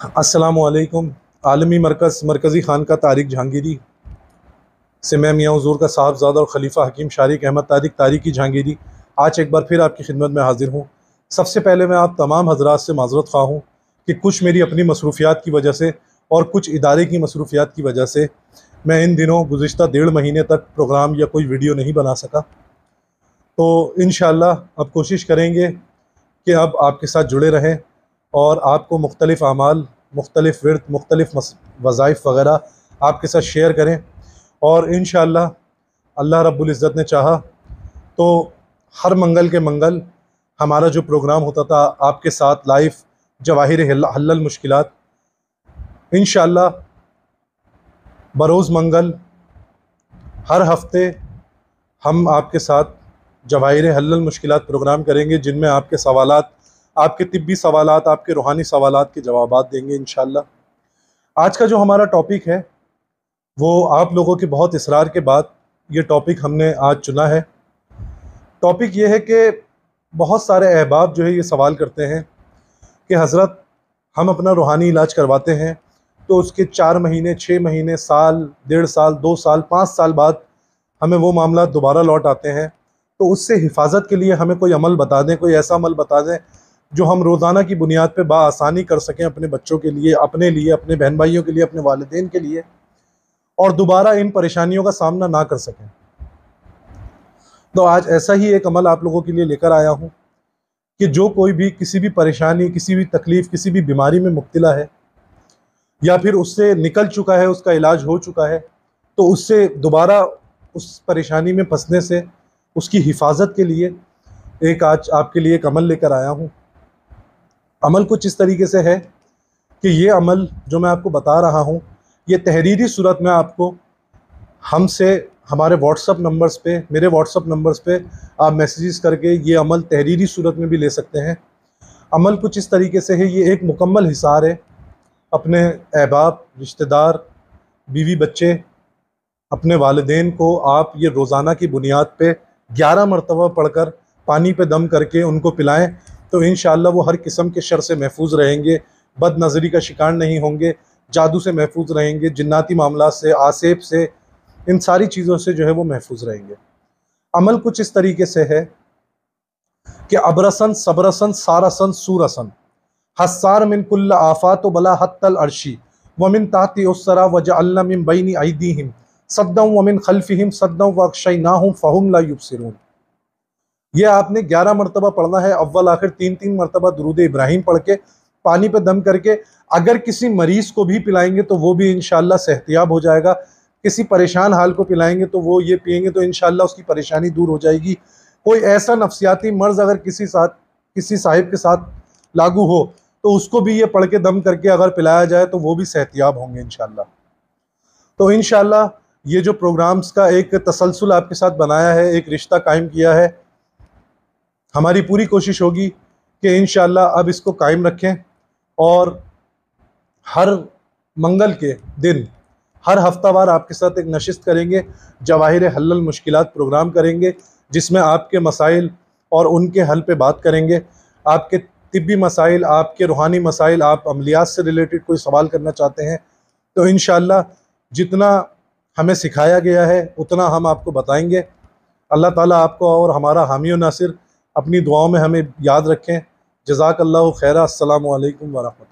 अस्सलामुअलैकुम। आलमी मरकज़ी ख़ानक़ाह तारिक जहांगीरी से मैं मियाँ हुज़ूर का साहबज़ादा और ख़लीफ़ा हकीम शारिक अहमद तारिकी जहांगीरी आज एक बार फिर आपकी खिदमत में हाज़िर हूँ। सबसे पहले मैं आप तमाम हज़रात से माज़रत ख़्वाह हूँ कि कुछ मेरी अपनी मसरूफ़ियात की वजह से और कुछ इदारे की मसरूफ़ियात की वजह से मैं इन दिनों गुज़िश्ता 1.5 महीने तक प्रोग्राम या कोई वीडियो नहीं बना सका। तो इंशाअल्लाह अब कोशिश करेंगे कि अब आपके साथ जुड़े रहें और आपको मुख्तलिफ़ आमाल, मुख्तलिफ़ विर्द, मुख्तलिफ़ वज़ाइफ वग़ैरह आपके साथ शेयर करें। और इंशाअल्लाह अल्लाह रब्बुल इज़्ज़त ने चाहा तो हर मंगल के मंगल हमारा जो प्रोग्राम होता था आपके साथ लाइव जवाहिर हल्लल मुश्किलात, इंशाअल्लाह बरोज़ मंगल हर हफ्ते हम आपके साथ जवाहिर हल्लल मुश्किलात प्रोग्राम करेंगे, जिनमें आपके सवालात, आपके तिब्बी सवालात, आपके रूहानी सवालात के जवाबात देंगे इंशाअल्लाह। आज का जो हमारा टॉपिक है वो आप लोगों के बहुत इसरार के बाद ये टॉपिक हमने आज चुना है। टॉपिक ये है कि बहुत सारे अहबाब जो है ये सवाल करते हैं कि हज़रत हम अपना रूहानी इलाज करवाते हैं तो उसके 4 महीने, 6 महीने, साल, 1.5 साल, 2 साल, 5 साल बाद हमें वो मामला दोबारा लौट आते हैं। तो उससे हिफाजत के लिए हमें कोई अमल बता दें, कोई ऐसा अमल बता दें जो हम रोज़ाना की बुनियाद पे बाआसानी कर सकें अपने बच्चों के लिए, अपने लिए, अपने बहन भाइयों के लिए, अपने वालिदैन के लिए, और दोबारा इन परेशानियों का सामना ना कर सकें। तो आज ऐसा ही एक अमल आप लोगों के लिए लेकर आया हूँ कि जो कोई भी किसी भी परेशानी, किसी भी तकलीफ़, किसी भी बीमारी में मुब्तला है या फिर उससे निकल चुका है, उसका इलाज हो चुका है, तो उससे दोबारा उस परेशानी में फंसने से उसकी हिफाजत के लिए एक आज आपके लिए एक अमल लेकर आया हूँ। अमल कुछ इस तरीके से है कि ये अमल जो मैं आपको बता रहा हूँ ये तहरीरी सूरत में आपको हमसे हमारे व्हाट्सअप नंबर्स पे, मेरे व्हाट्सअप नंबर्स पे आप मैसेजेस करके ये अमल तहरीरी सूरत में भी ले सकते हैं। अमल कुछ इस तरीके से है, ये एक मुकम्मल हिसार है अपने अहबाब, रिश्तेदार, बीवी बच्चे, अपने वालिदैन को आप ये रोज़ाना की बुनियाद पे 11 मरतबा पढ़कर पानी पे दम करके उनको पिलाएं तो इंशाअल्लाह वो हर किस्म के शर से महफूज रहेंगे, बद नज़री का शिकार नहीं होंगे, जादू से महफूज रहेंगे, जिन्नाती मामला से, आसेब से, इन सारी चीज़ों से जो है वो महफूज रहेंगे। अमल कुछ इस तरीके से है कि अबरसन, सबरसन, सारसन, सूरसन, हस्सार मिन कुल्ल आफ़ात बला हत्तल अर्शी व मिन ताहती उसरा वजअलना मिन बैनी अयदीहिम सद्दम व मिन खल्फिहिम सद्दम व अग़शयनाहुम फ़हुम ला युबसिरून। ये आपने 11 मरतबा पढ़ना है, अव्वल आखिर 3-3 मरतबा दुरूद इब्राहिम पढ़ के पानी पे दम करके अगर किसी मरीज़ को भी पिलाएंगे तो वो भी इंशाअल्लाह सेहतियाब हो जाएगा। किसी परेशान हाल को पिलाएंगे तो वो ये पिएंगे तो इंशाअल्लाह उसकी परेशानी दूर हो जाएगी। कोई ऐसा नफ्सियाती मर्ज़ अगर किसी साहिब के साथ लागू हो तो उसको भी ये पढ़ के दम करके अगर पिलाया जाए तो वो भी सेहतियाब होंगे इंशाअल्लाह। तो इंशाअल्लाह ये जो प्रोग्राम्स का एक तसलसल आपके साथ बनाया है, एक रिश्ता कायम किया है, हमारी पूरी कोशिश होगी कि इंशाअल्लाह अब इसको कायम रखें और हर मंगल के दिन हर हफ्तावार आपके साथ एक नशिस्त करेंगे, जवाहिर हल्लल मुश्किलात प्रोग्राम करेंगे, जिसमें आपके मसाइल और उनके हल पे बात करेंगे। आपके तिब्बी मसाइल, आपके रूहानी मसाइल, आप अमलियात से रिलेटेड कोई सवाल करना चाहते हैं तो इंशाअल्लाह जितना हमें सिखाया गया है उतना हम आपको बताएंगे। अल्लाह ताला आपको और हमारा हामी व नासिर अपनी दुआओं में हमें याद रखें। जज़ाकल्लाहु खैरा। अस्सलामु अलैकुम व रहमतुल्लाह।